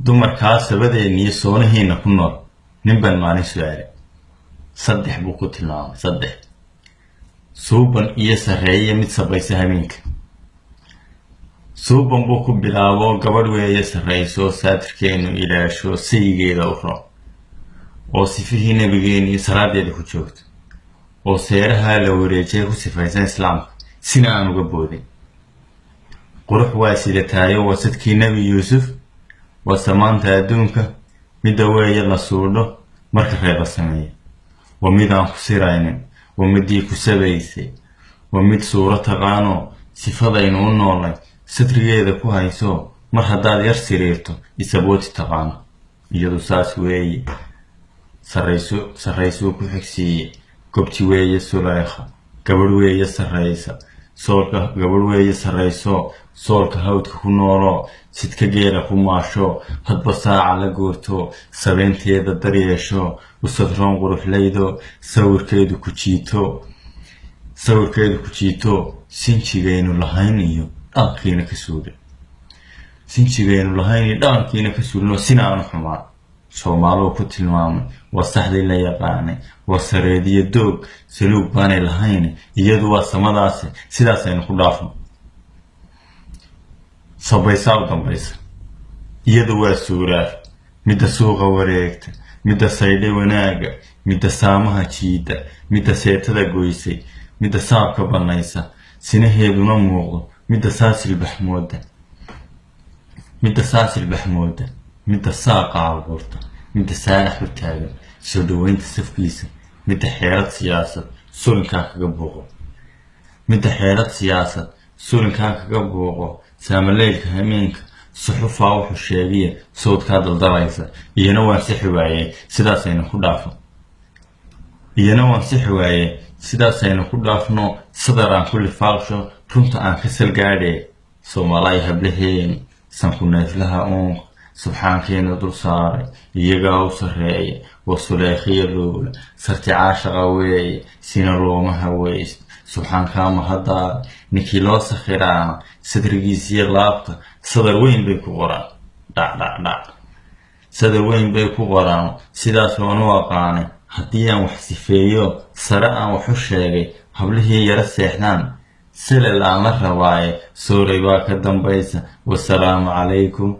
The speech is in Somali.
dumarkaas sabadeennii soonaheena ku nool nin baan maalin su'aalay. 3 buu ku tilmaamay. 3 suuban iyo sarreeye mid sabaysa habeenka. suuban buu ku bilaabo gabadh weeye sarreyso saatirkeenu ilaasho saygeeda u raaco oo sifihii nabigeennii salaadeeda ku joogto oo seeraha la wareejay ku sifaysan islaamka sina aan uga boodin. qurux waa sidataayo wasadkii nabi yuusuf waa samaanta adduunka midda weeye la suudho marka reeba sameeya waa mid aan ku siraynin waa midii ku sabaysay waa mid suuro taqaano sifadaynu u noolnay satrigeeda ku hayso mar haddaad yar siriirto isabooti taqaano iyadu saas weeye sarrayso ku xigsiiye gobti weeye Sulaykha gabadh weeye sarreysa soolka gabadh weeye sarreyso soolka hawdka ku noolo sidka geela ku maasho hadba saaca la goorto sabeenteeda daryeesho u sadroon quruxlaydo sawirkeedu ku jiito sinjigaynu lahayn iyo dhaqankiina ka suulin sina aan xumaan Soomaalidu ku tilmaamay waa saxdii la yaqaanay waa sareediyo doog saluug baanay lahayn iyadu waa samadaas sidaas aynu ku dhaafno. sabaysa u dambaysa iyadu waa suuraar midda suuqa wareegta midda saydhay wanaaga midda saamaha jiida midda seetada goysay midda saabka banaysa sinaheeduna muuqdo midda saasil baxmooda midda saaqa abuurta midda saalax u taagan soo dhaweynta safkiisa midda xeelad siyaasad sulinkaa kaga buuqo saamaleylka hameenka suxufaa wuxuu sheegiya sawdkaa daldalaysa iyana waan sixi waayey sidaasaynu ku dhaafno sadar aan ku lifaaqsho runta aan ka salgaadhe Soomaaliya hablaheenu sanku neeflaha uunka subxaankeena dul saaray iyagaa u sarreeya waa Sulaykhiya loola sarti caashaqa weeye sina looma hawaysto subxaankaa mahaddaada ninkii loo sakhiraana sadrigiisiyo laabta sadar weyn bay ku qoraan sidaas waan u aqaanay haddii aan wax sifeeyo sare aan wax u sheegay hablihii yara seexdaan silal aan la rabaaye sooray baa ka dambaysa wasalaamu calaykum.